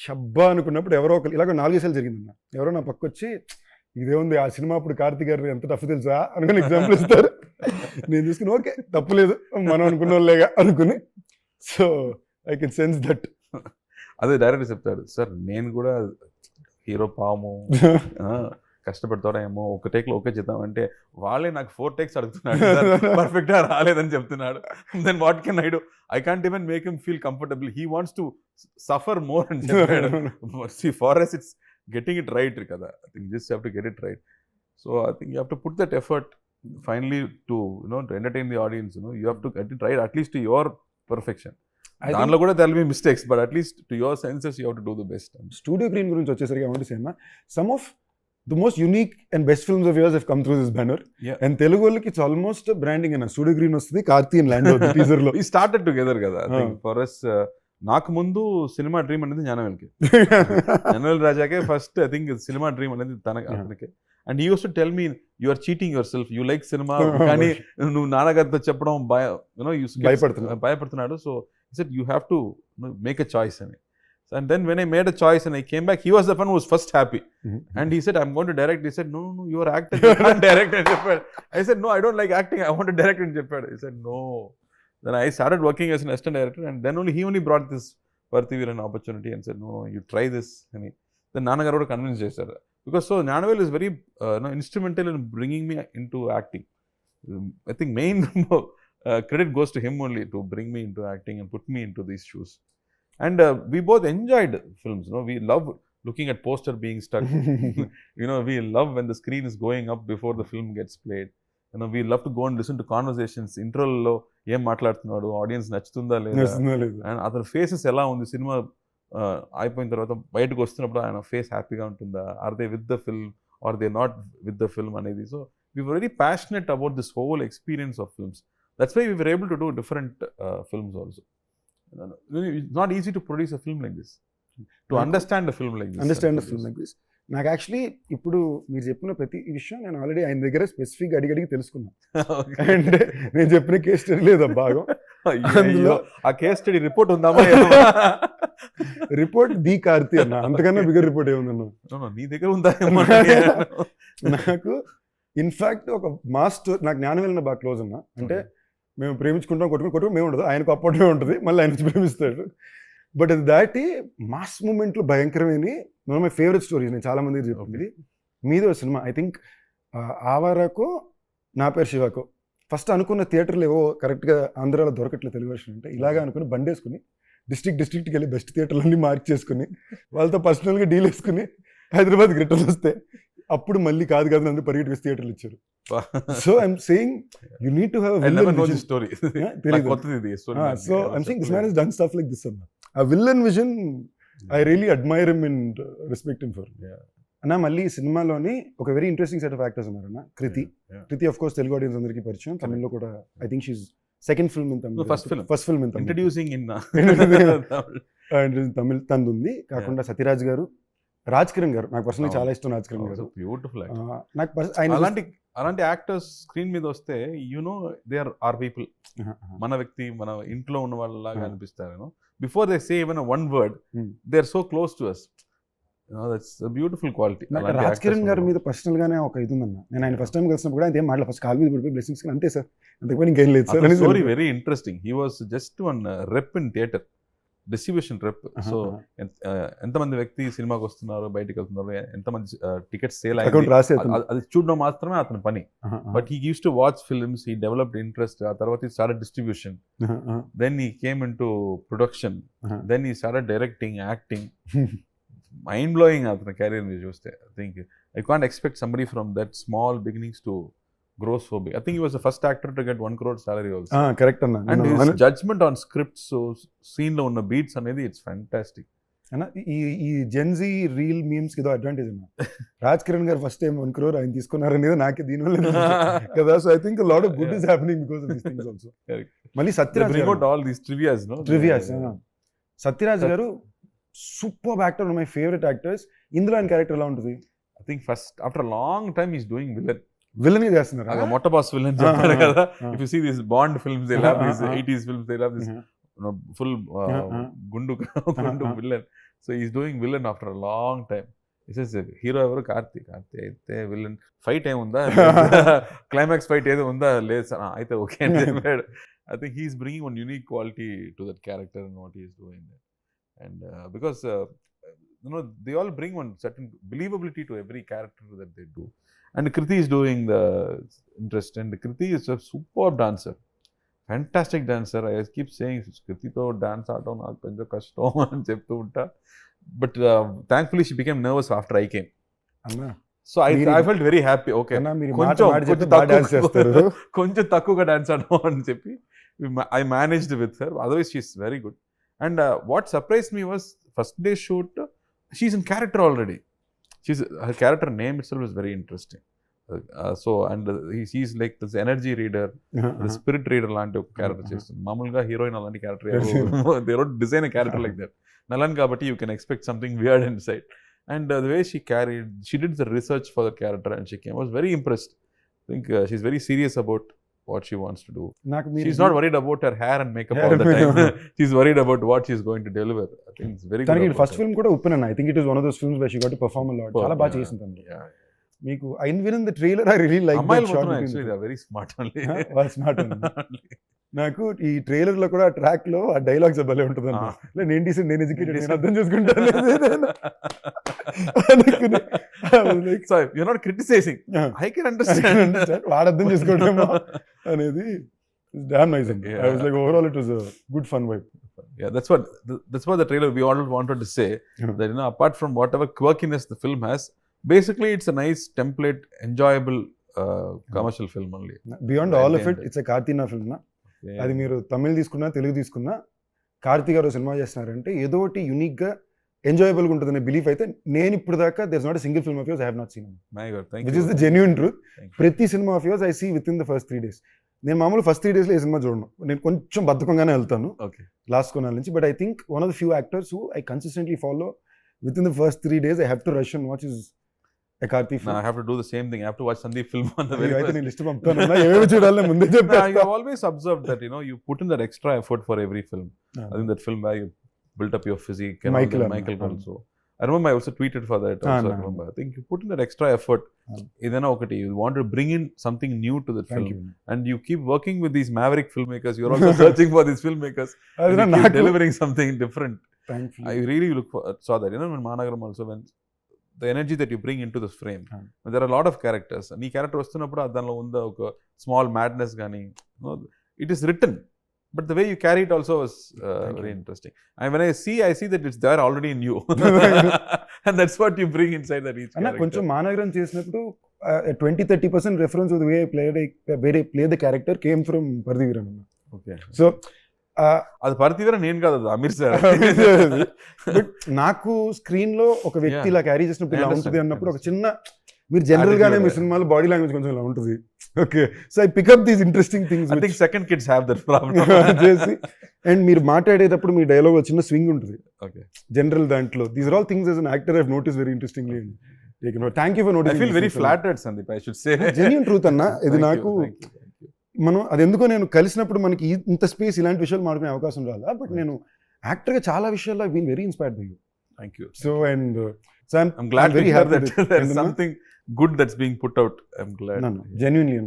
షబ్బా అనుకున్నప్పుడు ఎవరో ఒకరు ఇలాగ 4 సార్లు జరిగిందన్న ఎవరో నా పక్క వచ్చి ఇదేముంది ఆ సినిమా అప్పుడు కార్తీ గారు ఎంత టఫ్ తెలుసా అనుకుని ఎగ్జాంపుల్ ఇస్తారు. నేను చూసుకుని ఓకే తప్పులేదు మనం అనుకున్న వాళ్ళేగా అనుకుని. So I can sense that. అదే డైరెక్టర్ చెప్తాడు, సార్ నేను కూడా హీరో పాము కష్టపడతాడేమో ఒక టేక్లో ఓకే చేద్దాం అంటే వాళ్ళే నాకు 4 టేక్స్ అడుగుతున్నాడు, పర్ఫెక్ట్గా రాలేదని చెప్తున్నాడు. Then what can I do? I can't even make him feel comfortable. He wants to suffer more అని చెప్పాడు. See, for us it's getting it right కదా. I think just have to get it right. So I think you have to put that effort finally to to entertain the audience. You have to get it right, at least to your perfection. దానిలో కూడా there will be mistakes, but at least to your senses you have to do the best. Studio green గురించి వచ్చేసరికి I want to say, some of the most unique and best films of yours have come through this banner. Yeah. And Telugu వాళ్ళకి it's almost branding అన్న. స్టూడియో గ్రీన్ వస్తుంది, కార్తీ అండ్ ల్యాండ్ అవుతుంది టీజర్ లో. We started together కదా. I think for us నాకు ముందు సినిమా డ్రీమ్ అనేది జ్ఞానవేల్కి. జ్ఞానవేల్ రాజాకే ఫస్ట్ ఐ థింక్ సినిమా డ్రీమ్ అనేది అతనికి. And he used to tell me you are cheating yourself, you like సినిమా కానీ నువ్వు నాన్నగారితో చెప్పడం భయపడుతున్నాడు. So he said you have to make a choice అని. And then when I made a choice and I came back, he was the one who was first happy. And he said, I'm going to direct. He said, no, you are acting, you can't direct. I said, no, I don't like acting, I want to direct. He said, no. Then I started working as an assistant director, and then he only brought this Parthiviran opportunity and said, no, you try this. And then Annagaru convinced chesaru. Because so Gnanavel is very instrumental in bringing me into acting. I think main credit goes to him only to bring me into acting and put me into these shoes. And we both enjoyed films. We love looking at poster being stuck. We love when the screen is going up before the film gets played. We love to go and listen to conversations. Intro lo em maatladutunnadu, audience nachutunda ledha, and other faces ela undi cinema అయిపోయిన తర్వాత బయటకు వస్తున్నప్పుడు ఆయన ఫేస్ హ్యాపీగా ఉంటుందా, or they with the film or they not with the film అనేది. So we were very passionate about this whole experience of films. That's why we were able to do different films also. It's not easy to produce a film like this, to understand a film like this. నాకు యాక్చువల్లీ ఇప్పుడు మీరు చెప్పిన ప్రతి విషయం నేను ఆల్రెడీ ఆయన దగ్గర స్పెసిఫిక్ అడిగి తెలుసుకున్నాను. అంటే నేను చెప్పిన కేస్ స్టడీ లేదా భాగం అందులో ఆ కేస్ స్టడీ రిపోర్ట్ ఉందామా? రిపోర్ట్ ది కార్తీ అన్న, అంతకన్నా బిగ్గర్ రిపోర్ట్ ఏముందన్న నీ దగ్గర ఉందా? నాకు ఇన్ఫాక్ట్ ఒక మాస్టర్ నాకు జ్ఞానవేల్ బాగా క్లోజ్ అన్న. అంటే మేము ప్రేమించుకుంటాం, కొట్టుకుని మేము ఉండదు, ఆయనకు అప్పట్లో ఉంటుంది, మళ్ళీ ఆయన ప్రేమిస్తాడు. బట్ అది దాటి మాస్ మూమెంట్లు భయంకరమైన one of my favourite stories. నేను చాలా మందికి చెప్పింది మీదో సినిమా, ఐ థింక్ ఆవారాకో నా పేరు శివాకో. ఫస్ట్ అనుకున్న థియేటర్లు ఏవో కరెక్ట్గా ఆంధ్రాలో దొరకట్లేదు తెలుగు వర్షన్ అంటే, ఇలాగా అనుకుని బండేసుకుని డిస్ట్రిక్ట్కి వెళ్ళి బెస్ట్ థియేటర్లన్నీ మార్క్ చేసుకుని వాళ్ళతో పర్సనల్గా డీల్ వేసుకుని హైదరాబాద్కి రిటర్న్ వస్తే అప్పుడు మళ్ళీ కాదు అందరూ పరిగెట్టుకు థియేటర్లు ఇచ్చారు. So I'm saying you need to have story. So I'm saying this man has done stuff like this అన్న. ఆ villain vision I really admire him and respect him for. అన్న మళ్ళీ ఈ సినిమాలోని ఒక very interesting set of actors ఉన్నారన్న. Kriti of course Telugu audience అందరికీ పరిచయం, తమిళ్లో కూడా I think she's second film in Tamil, first film in Tamil, introducing in Tamil తంది ఉంది. కాకుండా సత్యరాజ్ గారు, రాజ్ కిరణ్ గారు, నాకు పర్సనలీ చాలా ఇష్టం రాజ్ కిరణ్ గారు. బ్యూటిఫుల్. నాకు అలాంటి యాక్టర్స్ స్క్రీన్ మీద వస్తే దే ఆర్ పీపుల్, మన వ్యక్తి, మన ఇంట్లో ఉన్న వాళ్ళలాగా అనిపిస్తారు. Before they say even one word they are so close to us. That's a beautiful quality. Raj Kiran గారి మీద పర్సనల్ గానే ఒక ఇది ఉందన్న. నేను ఆయన ఫస్ట్ టైం కలిసినప్పుడు కూడా అంతే మాటలు, ఫస్ట్ కాల్ మీద పడిపోయి బ్లెస్సింగ్స్ అంతే సార్, అంతకుపోయి ఇంకేం లేదు sir. Story very interesting. He was just one rep in theatre, distribution rep. So ఎంతమంది వ్యక్తి సినిమాకి వస్తున్నారు, బయటకు వెళ్తున్నారు, ఎంతమంది టికెట్స్ సేల్ అయ్యాయి అది చూడడం మాత్రమే అతని పని. But he used to watch films, he developed interest. ఆ తర్వాత he started distribution, then he came in to production, then he started directing, acting. Mind blowing అతని కెరీర్ మీరు చూస్తే. I think I can't expect somebody from that small beginnings to grow so big. I think he was the first actor to get 1 crore salary also. Correct anna. And his judgment on scripts, so scene lo unna beats anedi, it's fantastic. అన్న ఈ జెన్జీ రీల్ మీమ్స్కి ఏదో అడ్వాంటేజ్ అన్న. రాజ్ కిరణ్ గారు ఫస్ట్ టైం 1 crore ఆయన తీసుకున్నారనేది నాకే దీనివల్ల తెలుసు కదా. So I think lot of good is happening because of these things also. మళ్ళీ సత్యరాజ్ సత్యరాజ్ గారు super actor, my favourite actors. ఇందులో ఆయన క్యారెక్టర్ ఎలా ఉంటుంది? I think first after a long time he's doing villain గా చేస్తున్నారు. మొట్ట బాస్ విలన్ చెప్పారు కదా. If you see these Bond films, they love these 80s films, they love this full gundu villain. So he's doing villain after a long time. This is hero ఎవరు? కార్తి అయితే విలన్ ఫైట్ ఏముందా, క్లైమాక్స్ ఫైట్ ఏదో ఉందా, లేదు సార్ అయితే ఓకే అని చెప్పాడు. I think he's bringing one unique quality to that character and what he is doing. And because they all bring one certain believability to every character that they do. And Kriti is doing the interest, and Kriti is a superb dancer, fantastic dancer. I keep saying Kriti to dance aadam naaku konja kashtam ani cheptu unta, but thankfully she became nervous after I came. Anna, so I felt very happy. Okay, anna meer konja dance chestaru, konja takkuga dance aadam ani cheppi I managed with her. Otherwise she is very good. And what surprised me was first day shoot she's in character already. Her character name itself is very interesting. So and he's like this energy reader, the spirit reader లాంటి ఒక క్యారెక్టర్ చేస్తుంది. మామూలుగా హీరోయిన్ అలాంటి character they don't design a character like that. Nalan kabatti you can expect something weird inside. And the way she did the research for the character and she came. I was very impressed. I think she's very serious about what she wants to do. She's not worried about her hair and makeup all the time. She's worried about what she's going to deliver. I think it's very good. First film kuda open. I think it is one of those films where she got to perform a lot. Chala baga chesindu. Yeah. Meeku I in the trailer I really like that shot. Actually they are very smart only. Well smart only. నాకు ఈ ట్రైలర్ లో కూడా ఆ ట్రాక్ లో ఆ డైలాగ్స్ భలే ఉంటుంది అన్న. నేను డీసెంట్, నేను ఎడ్యుకేటెడ్, నేను అర్థం చేసుకుంటాను. So you're not criticizing. I can understand. వాడు అర్థం చేసుకోవడమో అనేది damn nice. I was like overall it was a good fun vibe. Yeah, that's what the trailer we all wanted to say, that apart from whatever quirkiness the film has, basically it's a nice template, enjoyable commercial film only. Beyond all of it, it's a Karthina film na. అది మీరు తమిళ్ తీసుకున్నా తెలుగు తీసుకున్నా కార్తీ గారు సినిమా చేస్తున్నారంటే ఏదో ఒకటి యూనిక్ గా ఎంజాయబుల్ గా ఉంటుందనే బిలీఫ్ అయితే నేను ఇప్పుడు దాకా there is not a single film of yours I have not seen. Which is the genuine truth. ప్రతి సినిమా of yours I see within the first 3 days. నేను మామూలు ఫస్ట్ 3 days లో ఏ సినిమా చూడను, నేను కొంచెం బద్ధకంగానే వెళ్తాను లాస్ట్ కొనాల నుంచి. But I think one of the few actors who I consistently follow with in the first 3 days I have to rush and watch is a Karthi film. No, I have to do the same thing. I have to watch Sundeep film on the very first. నేను లిస్ట్ పంపుతాను నా ఏమేమి చూడాలి ముందే చెప్పా. I have always observed that you put in that extra effort for every film. I think that film where you built up your physique and Michael also. I remember I also tweeted for that also. I remember. I think you put in that extra effort. Idana okati you want to bring in something new to the film. And you keep working with these maverick filmmakers. You're also searching for these filmmakers. And you keep delivering something different. I really saw that. When Annagaru also when the energy that you bring into this frame. There are a lot of characters. Nee character vastunnappudu adanlo unda oka small madness gaani, it is written, but the way you carry it also is very interesting. And when I see that it's there already in you. And that's what you bring inside that each character. Koncham Annagaru chesinappudu 20-30% reference of the way I played the character came from Pardiviran. Okay. So అది పర్తివీర నేను కాదు, అది అమీర్ సార్. బట్ నాకు స్క్రీన్ లో ఒక వ్యక్తి ఇలా క్యారీ చేసినప్పుడు ఇలా ఉంటుంది అన్నప్పుడు ఒక చిన్న, మీరు జనరల్ గానే మీ సినిమాలో బాడీ లాంగ్వేజ్ కొంచెం ఇలా ఉంటుంది. Okay, so I pick up these interesting things. I think second kids have that problem చేసి. అండ్ మీరు మాట్లాడేటప్పుడు మీ డైలాగ్ చిన్న స్వింగ్ ఉంటుంది జనరల్ దాంట్లో. These are all things as an actor I have notice very interestingly. Thank you for noticing. I feel very flattered Sandeep, I should say. Genuine truth అన్న ఇది. నాకు మనం అది ఎందుకో నేను కలిసినప్పుడు మనకి ఇంత స్పేస్ ఇలాంటి విషయాలు మాట్లాడుకునే అవకాశం రాలా. బట్ నేను యాక్టర్గా చాలా విషయాల్లో I been very inspired by you. Thank you. So and I'm glad to hear that there's something good that's being put out. I'm glad. No, genuinely.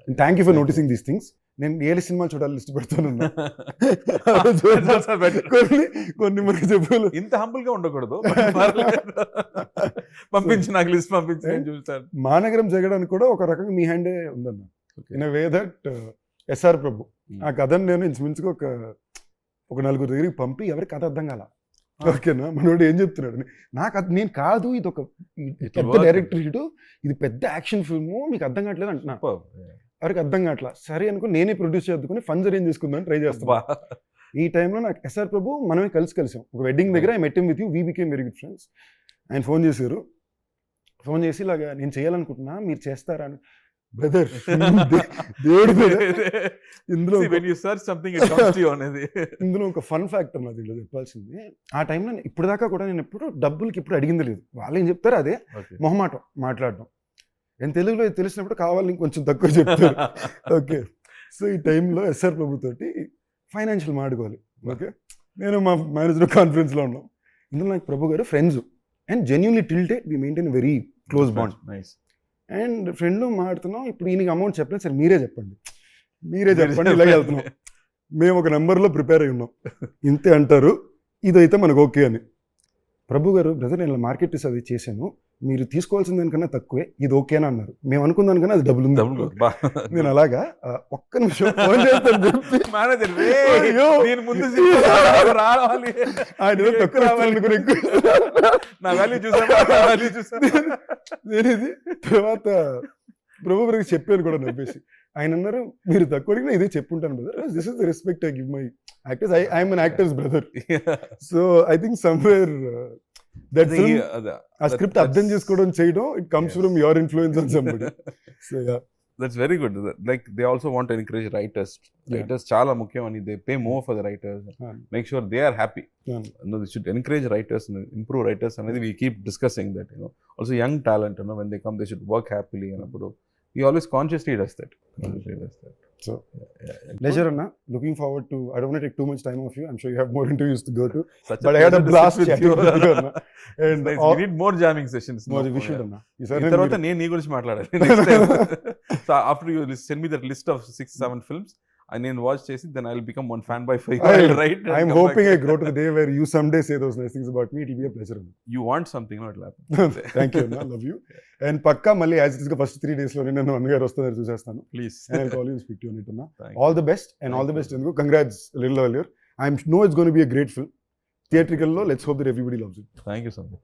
And thank you for noticing these things. నేను ఏ సినిమాలు చూడాలి లిస్ట్ పెడతాను. కొన్ని మనకి చెప్పాలి. ఇంత హంబుల్ గా ఉండకూడదు, పంపించి నాకు లిస్ట్ పంపించి నేను చూస్తాను. మానగరం జగడానికి కూడా ఒక రకంగా మీ హ్యాండే ఉందన్న. ఇన్ వే దట్ ఎస్ఆర్ ప్రభు ఆ కథను నేను ఇంచుమించుగా ఒక 4 దగ్గరికి పంపి ఎవరికి కథ అర్థం కాల. ఓకేనా, మనోడు ఏం చెప్తున్నాడు, నాకు నేను కాదు ఇది ఒక పెద్ద డైరెక్టర్, ఇది పెద్ద యాక్షన్ ఫిల్ము, మీకు అర్థం కావట్లేదు అంటున్నా. ఎవరికి అర్థం కావట్లా. సరే అనుకో నేనే ప్రొడ్యూస్ చేద్దుకుని ఫండ్స్ అరేంజ్ చేసుకుందామని ట్రై చేస్తాను. ఈ టైంలో నాకు ఎస్ఆర్ ప్రభు మనమే కలిసాం ఒక వెడ్డింగ్ దగ్గర I met him with you, we became very good friends. ఆయన ఫోన్ చేశారు, ఫోన్ చేసి ఇలాగా నేను చేయాలనుకుంటున్నా మీరు చేస్తారా అని. బ్రదర్ దేవుడు ఇందులో ఇందులో ఒక ఫన్ ఫ్యాక్టర్ నాది ఇలా చెప్పాల్సింది. ఆ టైంలో ఇప్పుడు దాకా కూడా నేను ఎప్పుడు డబ్బులకి ఇప్పుడు అడిగింది లేదు. వాళ్ళు ఏం చెప్తారు అదే మొహమాటం మాట్లాడడం. నేను తెలుగులో తెలిసినప్పుడు కావాలి ఇంకొంచెం తక్కువ చెప్తారు. ఓకే, సో ఈ టైంలో ఎస్ఆర్ ప్రభు తోటి ఫైనాన్షియల్ మాడుకోవాలి. ఓకే, నేను మా మేనేజర్ కాన్ఫరెన్స్లో ఉన్నాం. ఇందులో నాకు Prabhu garu friends and genuinely till date we maintain very close bond. And friend మాడుతున్నాం, ఇప్పుడు ఈయనకి అమౌంట్ చెప్పలేదు, సరే మీరే చెప్పండి ఇలాగే వెళ్తున్నాం. మేము ఒక నెంబర్లో ప్రిపేర్ అయి ఉన్నాం, ఇంతే అంటారు, ఇదైతే మనకు ఓకే అని. ప్రభు గారు బ్రదర్ నేను మార్కెట్ అది చేశాను, మీరు తీసుకోవాల్సిన దానికన్నా తక్కువే, ఇది ఓకేనా అన్నారు. మేము అనుకున్న దానికన్నా అది డబ్బులు ఉంది. నేను అలాగా ఒక్క నిమిషం ఫోన్ చేస్తాను నేనేది తర్వాత ప్రభు గారికి చెప్పాను కూడా నవ్వేసి. ఆయన అన్నారు మీరు తక్కువ అడిగినా ఇదే చెప్పుంటాను brother, this is the respect I give my actors, I'm an actors brother. So I think somewhere that film, a script అర్థం చేసుకోవడం చేయడం, it comes from your influence on somebody. So yeah, that's very good. Like they also want to encourage writers. Writers చాలా ముఖ్యం అని, they pay more for the writers, make sure they are happy. They should encourage writers and improve writers అనేది we keep discussing that, also young talent, when they come they should work happily అన్నప్పుడు he always consciously does that. So pleasure Anna, looking forward to, I don't want to take too much time of you, I'm sure you have more interviews to go to, but I had a blast with you Anna. And nice. We need more jamming sessions. We should Anna. తర్వాత నేను నీ గురించి మాట్లాడాలి next time. So after you send me that list of 6-7 films, I then watch chesi, then I'll become one fan by 5. I'll write. I'm hoping I grow to the day where you someday say those nice things about me. It will be a pleasure. You want something, no, it'll happen. Thank you, Anna. Love you. And pakka malli as it is first 3 days lo nenu Annagaru Vostaru chusestanu. Please. And I'll call you and speak to you on it, Anna. All the best and all the best. Congrats a little earlier. I know it's going to be a great film. Theatrical lo, let's hope that everybody loves it. Thank you so much.